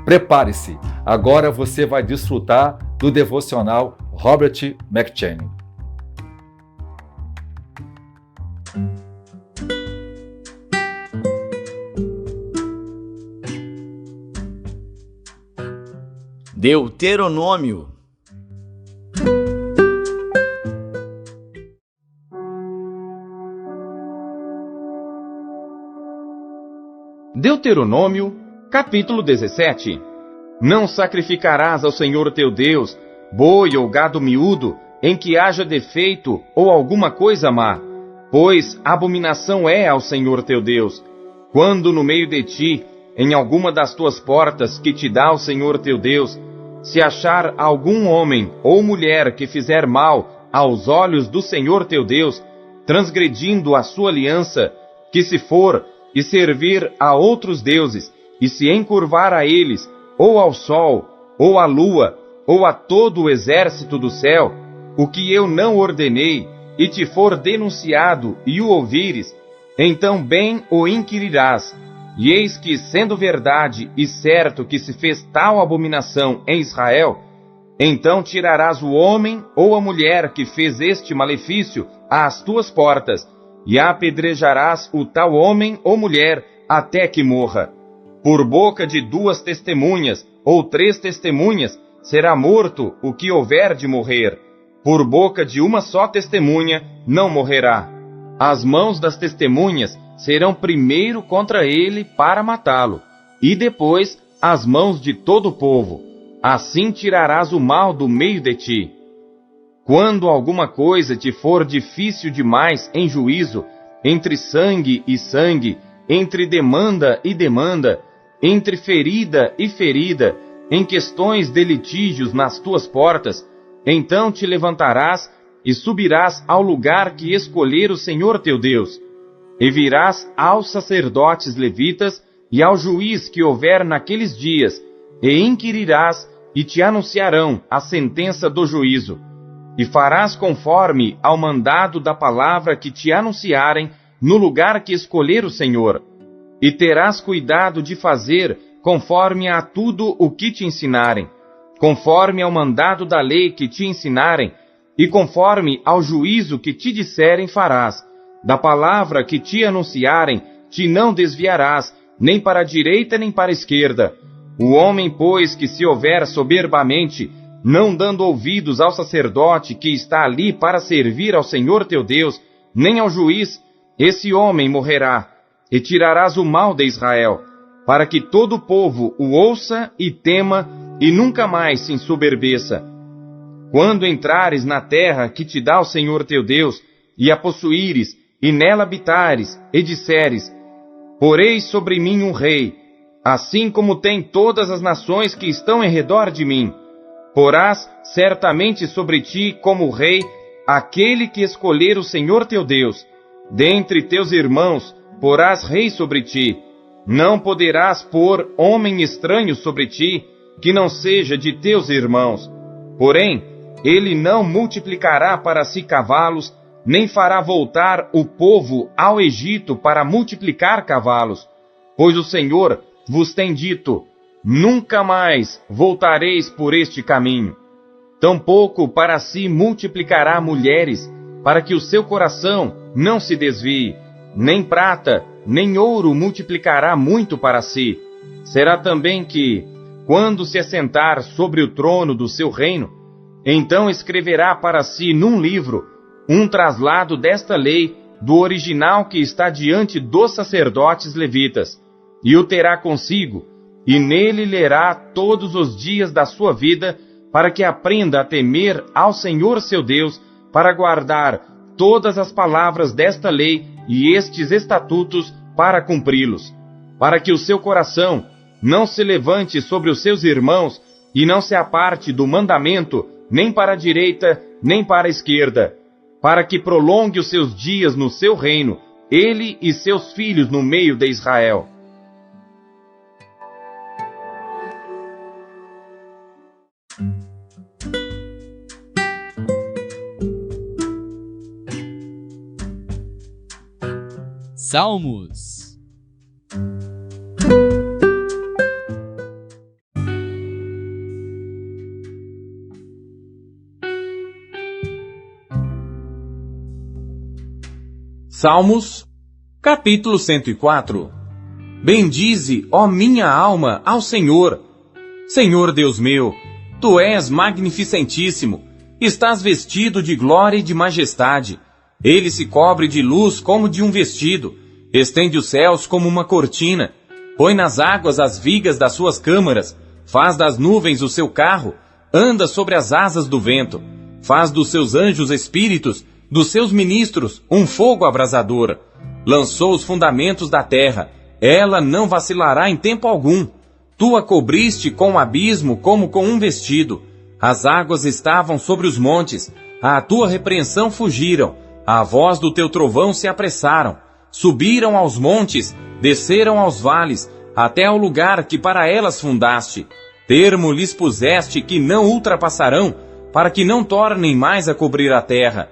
Prepare-se, agora você vai desfrutar do devocional Robert McCheyne. Deuteronômio. Deuteronômio, capítulo 17. Não sacrificarás ao Senhor teu Deus boi ou gado miúdo em que haja defeito ou alguma coisa má, pois abominação é ao Senhor teu Deus. Quando no meio de ti, em alguma das tuas portas que te dá o Senhor teu Deus, se achar algum homem ou mulher que fizer mal aos olhos do Senhor teu Deus, transgredindo a sua aliança, que se for e servir a outros deuses, e se encurvar a eles, ou ao sol, ou à lua, ou a todo o exército do céu, o que eu não ordenei, e te for denunciado e o ouvires, então bem o inquirirás. E eis que, sendo verdade e certo que se fez tal abominação em Israel, então tirarás o homem ou a mulher que fez este malefício às tuas portas, e apedrejarás o tal homem ou mulher até que morra. Por boca de 2 testemunhas ou 3 testemunhas será morto o que houver de morrer. Por boca de uma só testemunha não morrerá. As mãos das testemunhas serão primeiro contra ele para matá-lo, e depois as mãos de todo o povo. Assim tirarás o mal do meio de ti. Quando alguma coisa te for difícil demais em juízo, entre sangue e sangue, entre demanda e demanda, entre ferida e ferida, em questões de litígios nas tuas portas, então te levantarás e subirás ao lugar que escolher o Senhor teu Deus, e virás aos sacerdotes levitas e ao juiz que houver naqueles dias, e inquirirás, e te anunciarão a sentença do juízo. E farás conforme ao mandado da palavra que te anunciarem no lugar que escolher o Senhor. E terás cuidado de fazer conforme a tudo o que te ensinarem, conforme ao mandado da lei que te ensinarem, e conforme ao juízo que te disserem farás. Da palavra que te anunciarem, te não desviarás, nem para a direita nem para a esquerda. O homem, pois, que se houver soberbamente, não dando ouvidos ao sacerdote que está ali para servir ao Senhor teu Deus, nem ao juiz, esse homem morrerá, e tirarás o mal de Israel, para que todo o povo o ouça e tema, e nunca mais se ensoberbeça. Quando entrares na terra que te dá o Senhor teu Deus, e a possuíres, e nela habitares, e disseres, poreis sobre mim um rei, assim como tem todas as nações que estão em redor de mim. Porás certamente sobre ti como rei aquele que escolher o Senhor teu Deus. Dentre teus irmãos porás rei sobre ti. Não poderás pôr homem estranho sobre ti, que não seja de teus irmãos. Porém, ele não multiplicará para si cavalos, nem fará voltar o povo ao Egito para multiplicar cavalos. Pois o Senhor vos tem dito, nunca mais voltareis por este caminho. Tampouco para si multiplicará mulheres, para que o seu coração não se desvie. Nem prata, nem ouro multiplicará muito para si. Será também que, quando se assentar sobre o trono do seu reino, então escreverá para si num livro um traslado desta lei do original que está diante dos sacerdotes levitas, e o terá consigo, e nele lerá todos os dias da sua vida, para que aprenda a temer ao Senhor seu Deus, para guardar todas as palavras desta lei e estes estatutos para cumpri-los, para que o seu coração não se levante sobre os seus irmãos e não se aparte do mandamento, nem para a direita, nem para a esquerda, para que prolongue os seus dias no seu reino, ele e seus filhos no meio de Israel. Salmos. Salmos, capítulo 104. Bendize, ó minha alma, ao Senhor. Senhor Deus meu, Tu és magnificentíssimo, estás vestido de glória e de majestade. Ele se cobre de luz como de um vestido, estende os céus como uma cortina, põe nas águas as vigas das suas câmaras, faz das nuvens o seu carro, anda sobre as asas do vento, faz dos seus anjos espíritos, dos seus ministros, um fogo abrasador. Lançou os fundamentos da terra, ela não vacilará em tempo algum. Tu a cobriste com o abismo como com um vestido. As águas estavam sobre os montes, à tua repreensão fugiram, à voz do teu trovão se apressaram. Subiram aos montes, desceram aos vales, até ao lugar que para elas fundaste. Termo lhes puseste que não ultrapassarão, para que não tornem mais a cobrir a terra.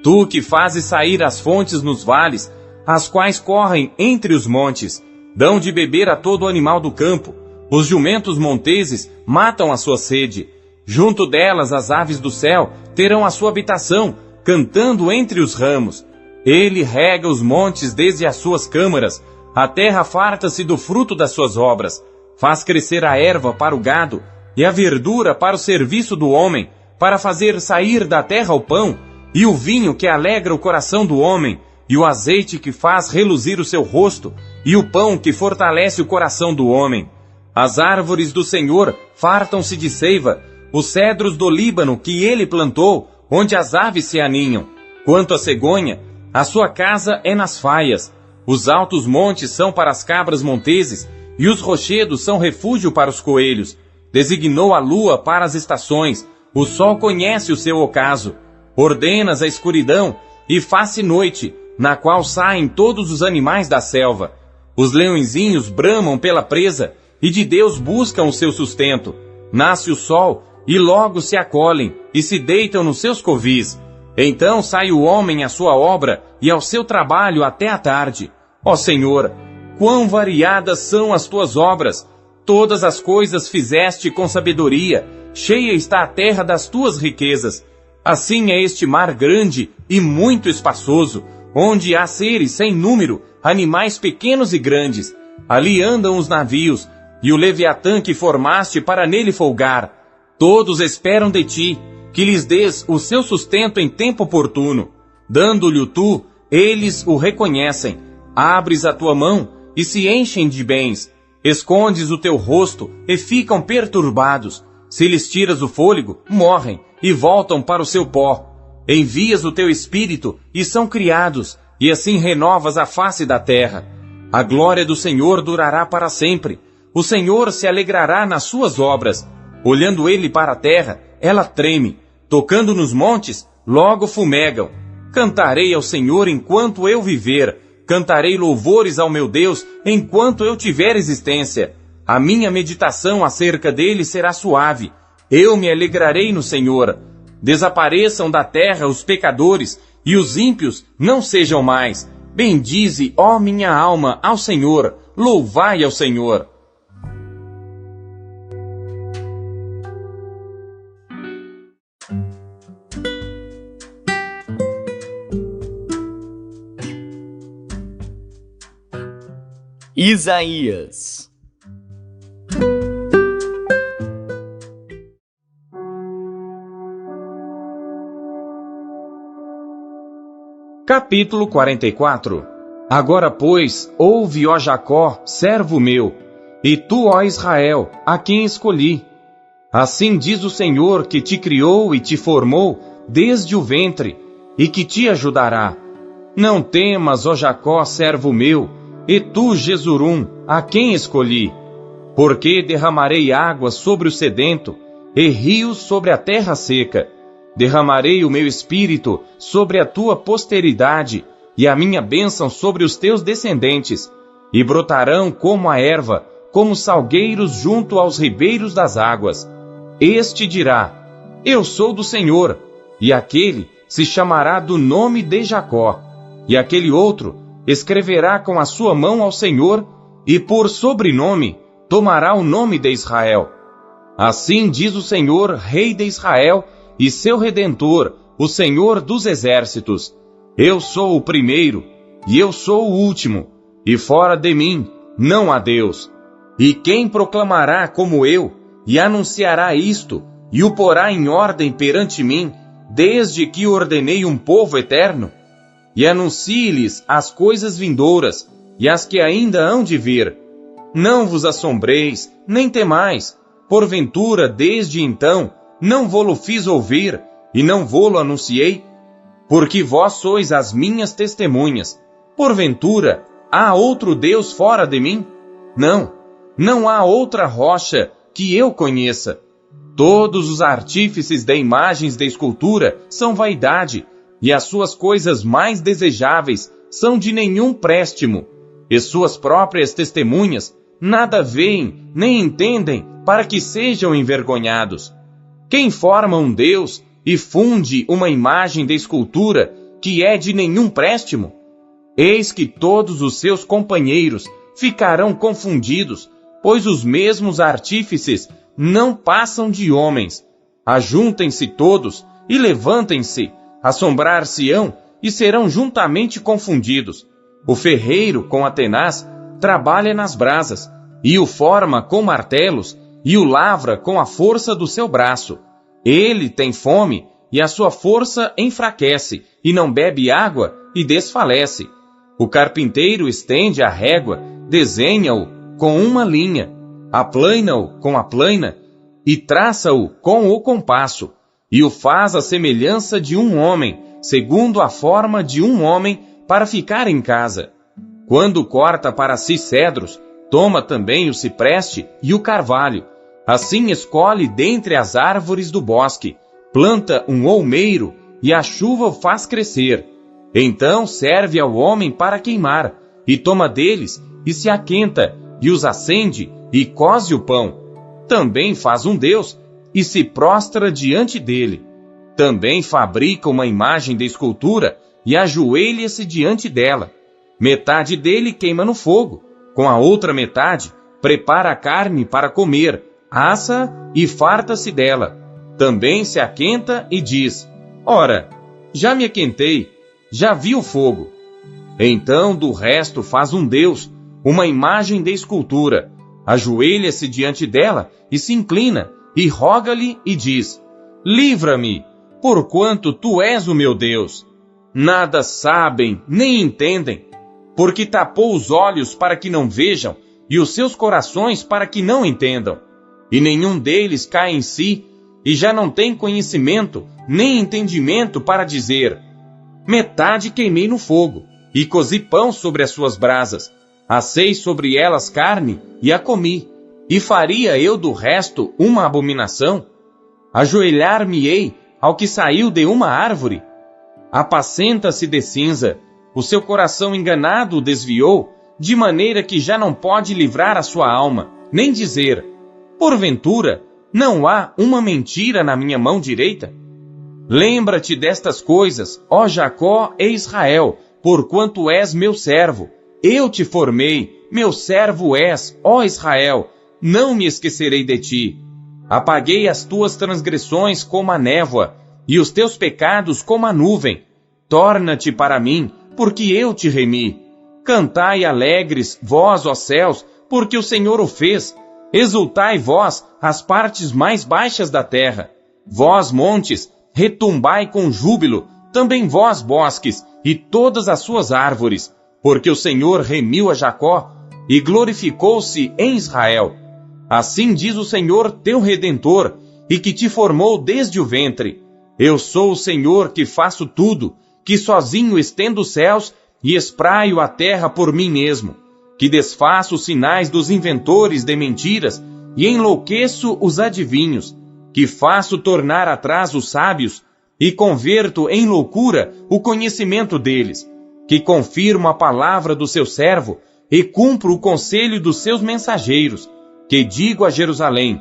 Tu que fazes sair as fontes nos vales, as quais correm entre os montes, dão de beber a todo animal do campo. Os jumentos monteses matam a sua sede. Junto delas as aves do céu terão a sua habitação, cantando entre os ramos. Ele rega os montes desde as suas câmaras, a terra farta-se do fruto das suas obras. Faz crescer a erva para o gado, e a verdura para o serviço do homem, para fazer sair da terra o pão, e o vinho que alegra o coração do homem, e o azeite que faz reluzir o seu rosto, e o pão que fortalece o coração do homem. As árvores do Senhor fartam-se de seiva, os cedros do Líbano que ele plantou, onde as aves se aninham. Quanto à cegonha, a sua casa é nas faias. Os altos montes são para as cabras monteses, e os rochedos são refúgio para os coelhos. Designou a lua para as estações, o sol conhece o seu ocaso. Ordenas a escuridão, e faz-se noite, na qual saem todos os animais da selva. Os leõezinhos bramam pela presa, e de Deus buscam o seu sustento. Nasce o sol, e logo se acolhem, e se deitam nos seus covis. Então sai o homem à sua obra, e ao seu trabalho até a tarde. Ó Senhor, quão variadas são as tuas obras! Todas as coisas fizeste com sabedoria, cheia está a terra das tuas riquezas. Assim é este mar grande e muito espaçoso, onde há seres sem número, animais pequenos e grandes. Ali andam os navios, e o Leviatã que formaste para nele folgar. Todos esperam de ti, que lhes dês o seu sustento em tempo oportuno. Dando-lhe tu, eles o reconhecem. Abres a tua mão, e se enchem de bens. Escondes o teu rosto, e ficam perturbados. Se lhes tiras o fôlego, morrem, e voltam para o seu pó. Envias o teu espírito, e são criados, e assim renovas a face da terra. A glória do Senhor durará para sempre. O Senhor se alegrará nas suas obras. Olhando ele para a terra, ela treme. Tocando nos montes, logo fumegam. Cantarei ao Senhor enquanto eu viver. Cantarei louvores ao meu Deus enquanto eu tiver existência. A minha meditação acerca dele será suave. Eu me alegrarei no Senhor. Desapareçam da terra os pecadores, e os ímpios não sejam mais. Bendize, ó minha alma, ao Senhor. Louvai ao Senhor. Isaías. Capítulo 44. Agora, pois, ouve, ó Jacó, servo meu, e tu, ó Israel, a quem escolhi. Assim diz o Senhor que te criou e te formou desde o ventre, e que te ajudará. Não temas, ó Jacó, servo meu, e tu, Jesurum, a quem escolhi. Porque derramarei água sobre o sedento, e rios sobre a terra seca. Derramarei o meu espírito sobre a tua posteridade, e a minha bênção sobre os teus descendentes, e brotarão como a erva, como salgueiros junto aos ribeiros das águas. Este dirá: Eu sou do Senhor, e aquele se chamará do nome de Jacó, e aquele outro escreverá com a sua mão ao Senhor, e por sobrenome tomará o nome de Israel. Assim diz o Senhor, Rei de Israel, e seu Redentor, o Senhor dos exércitos: Eu sou o primeiro, e eu sou o último, e fora de mim não há Deus. E quem proclamará como eu, e anunciará isto, e o porá em ordem perante mim, desde que ordenei um povo eterno? E anuncie-lhes as coisas vindouras, e as que ainda hão de vir. Não vos assombreis, nem temais, porventura desde então não vô-lo fiz ouvir, e não vô-lo anunciei? Porque vós sois as minhas testemunhas. Porventura, há outro Deus fora de mim? Não, não há outra rocha que eu conheça. Todos os artífices de imagens de escultura são vaidade, e as suas coisas mais desejáveis são de nenhum préstimo, e suas próprias testemunhas nada veem nem entendem para que sejam envergonhados. Quem forma um Deus e funde uma imagem de escultura que é de nenhum préstimo? Eis que todos os seus companheiros ficarão confundidos, pois os mesmos artífices não passam de homens. Ajuntem-se todos e levantem-se, assombrar-se-ão e serão juntamente confundidos. O ferreiro com a tenaz trabalha nas brasas, e o forma com martelos, e o lavra com a força do seu braço. Ele tem fome, e a sua força enfraquece, e não bebe água, e desfalece. O carpinteiro estende a régua, desenha-o com uma linha, aplana-o com a plana, e traça-o com o compasso, e o faz à semelhança de um homem, segundo a forma de um homem, para ficar em casa. Quando corta para si cedros, toma também o cipreste e o carvalho. Assim escolhe dentre as árvores do bosque, planta um olmeiro, e a chuva o faz crescer. Então serve ao homem para queimar, e toma deles, e se aquenta, e os acende, e coze o pão. Também faz um Deus, e se prostra diante dele. Também fabrica uma imagem de escultura, e ajoelha-se diante dela. Metade dele queima no fogo, com a outra metade prepara a carne para comer, assa e farta-se dela. Também se aquenta e diz: ora, já me aquentei, já vi o fogo. Então do resto faz um Deus, uma imagem de escultura, ajoelha-se diante dela e se inclina, e roga-lhe e diz: livra-me, porquanto tu és o meu Deus. Nada sabem, nem entendem, porque tapou os olhos para que não vejam, e os seus corações para que não entendam. E nenhum deles cai em si, e já não tem conhecimento, nem entendimento para dizer: metade queimei no fogo, e cozi pão sobre as suas brasas, assei sobre elas carne, e a comi. E faria eu do resto uma abominação? Ajoelhar-me-ei ao que saiu de uma árvore? Apacenta-se de cinza, o seu coração enganado o desviou, de maneira que já não pode livrar a sua alma, nem dizer: porventura, não há uma mentira na minha mão direita? Lembra-te destas coisas, ó Jacó e Israel, porquanto és meu servo. Eu te formei, meu servo és, ó Israel, não me esquecerei de ti. Apaguei as tuas transgressões como a névoa, e os teus pecados como a nuvem. Torna-te para mim, porque eu te remi. Cantai alegres, vós, ó céus, porque o Senhor o fez. Exultai vós, as partes mais baixas da terra. Vós, montes, retumbai com júbilo, também vós, bosques, e todas as suas árvores, porque o Senhor remiu a Jacó, e glorificou-se em Israel. Assim diz o Senhor teu Redentor, e que te formou desde o ventre. Eu sou o Senhor que faço tudo, que sozinho estendo os céus e espraio a terra por mim mesmo, que desfaço os sinais dos inventores de mentiras e enlouqueço os adivinhos, que faço tornar atrás os sábios e converto em loucura o conhecimento deles, que confirmo a palavra do seu servo e cumpro o conselho dos seus mensageiros, que digo a Jerusalém: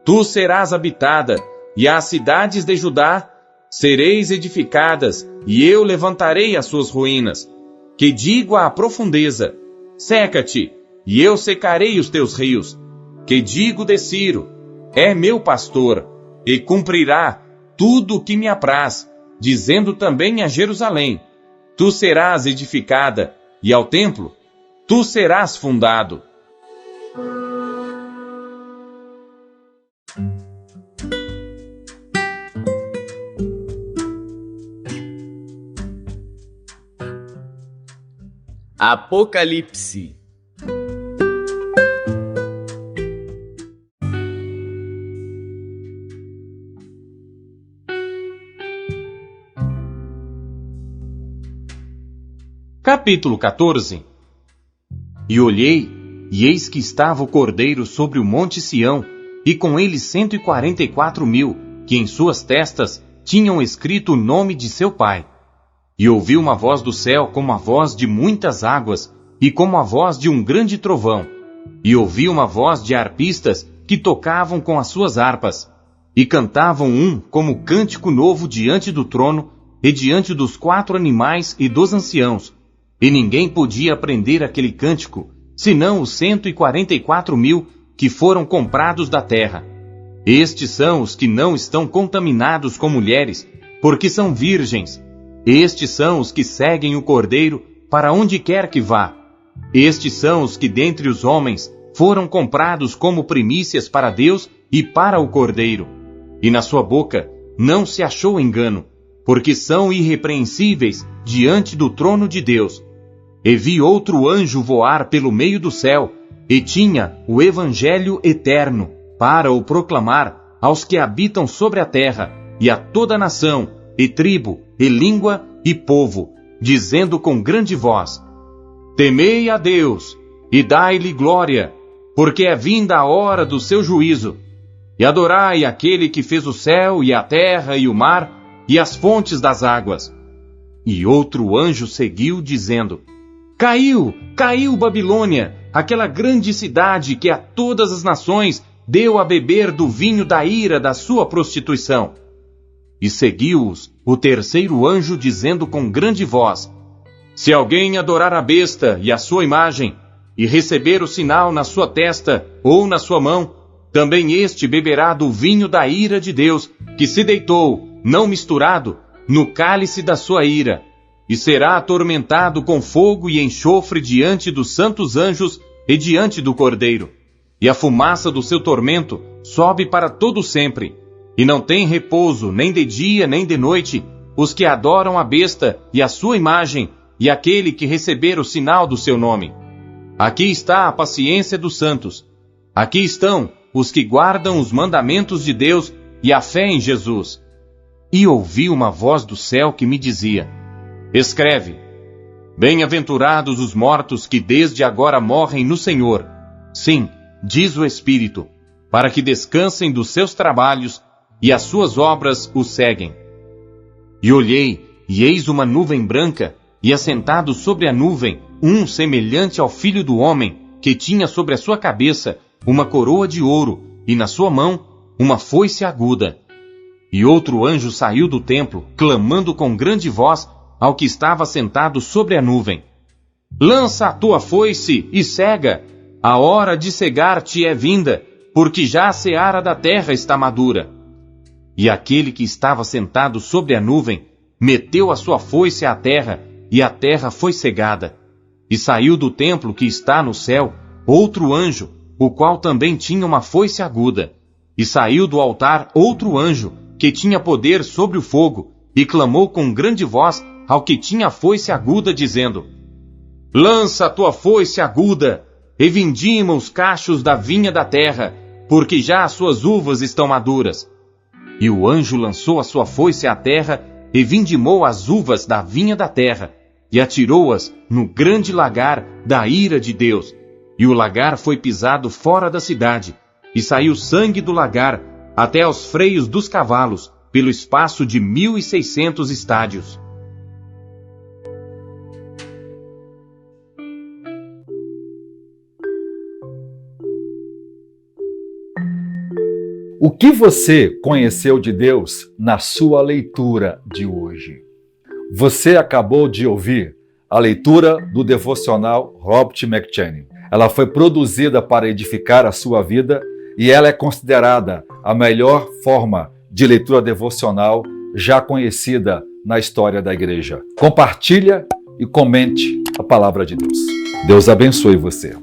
tu serás habitada, e as cidades de Judá sereis edificadas, e eu levantarei as suas ruínas. Que digo à profundeza: seca-te, e eu secarei os teus rios. Que digo de Ciro: é meu pastor, e cumprirá tudo o que me apraz, dizendo também a Jerusalém: tu serás edificada, e ao templo, tu serás fundado. Apocalipse. Capítulo 14. E olhei, e eis que estava o Cordeiro sobre o monte Sião, e com ele 144.000, que em suas testas tinham escrito o nome de seu pai. E ouvi uma voz do céu como a voz de muitas águas, e como a voz de um grande trovão. E ouvi uma voz de harpistas que tocavam com as suas harpas, e cantavam como cântico novo diante do trono, e diante dos 4 animais e dos anciãos. E ninguém podia aprender aquele cântico, senão os 144.000 que foram comprados da terra. Estes são os que não estão contaminados com mulheres, porque são virgens. Estes são os que seguem o Cordeiro para onde quer que vá. Estes são os que dentre os homens foram comprados como primícias para Deus e para o Cordeiro. E na sua boca não se achou engano, porque são irrepreensíveis diante do trono de Deus. E vi outro anjo voar pelo meio do céu, e tinha o Evangelho eterno, para o proclamar aos que habitam sobre a terra, e a toda nação, e tribo, e língua, e povo, dizendo com grande voz: Temei a Deus, e dai-lhe glória, porque é vinda a hora do seu juízo. E adorai aquele que fez o céu, e a terra, e o mar, e as fontes das águas. E outro anjo seguiu, dizendo: Caiu, caiu Babilônia, aquela grande cidade que a todas as nações deu a beber do vinho da ira da sua prostituição. E seguiu-os o terceiro anjo, dizendo com grande voz: Se alguém adorar a besta e a sua imagem, e receber o sinal na sua testa ou na sua mão, também este beberá do vinho da ira de Deus, que se deitou, não misturado, no cálice da sua ira, e será atormentado com fogo e enxofre diante dos santos anjos e diante do Cordeiro. E a fumaça do seu tormento sobe para todo sempre, e não tem repouso nem de dia nem de noite os que adoram a besta e a sua imagem, e aquele que receber o sinal do seu nome. Aqui está a paciência dos santos. Aqui estão os que guardam os mandamentos de Deus e a fé em Jesus. E ouvi uma voz do céu que me dizia: Escreve: Bem-aventurados os mortos que desde agora morrem no Senhor. Sim, diz o Espírito, para que descansem dos seus trabalhos, e as suas obras os seguem. E olhei, e eis uma nuvem branca, e assentado sobre a nuvem, semelhante ao Filho do Homem, que tinha sobre a sua cabeça uma coroa de ouro, e na sua mão uma foice aguda. E outro anjo saiu do templo, clamando com grande voz ao que estava sentado sobre a nuvem: Lança a tua foice e cega, a hora de cegar-te é vinda, porque já a seara da terra está madura. E aquele que estava sentado sobre a nuvem meteu a sua foice à terra, e a terra foi cegada. E saiu do templo que está no céu outro anjo, o qual também tinha uma foice aguda. E saiu do altar outro anjo, que tinha poder sobre o fogo, e clamou com grande voz ao que tinha a foice aguda, dizendo: Lança a tua foice aguda, e vindima os cachos da vinha da terra, porque já as suas uvas estão maduras. E o anjo lançou a sua foice à terra, e vindimou as uvas da vinha da terra, e atirou-as no grande lagar da ira de Deus. E o lagar foi pisado fora da cidade, e saiu sangue do lagar até aos freios dos cavalos, pelo espaço de 1.600 estádios. O que você conheceu de Deus na sua leitura de hoje? Você acabou de ouvir a leitura do devocional Robert McCheyne. Ela foi produzida para edificar a sua vida e ela é considerada a melhor forma de leitura devocional já conhecida na história da igreja. Compartilha e comente a palavra de Deus. Deus abençoe você.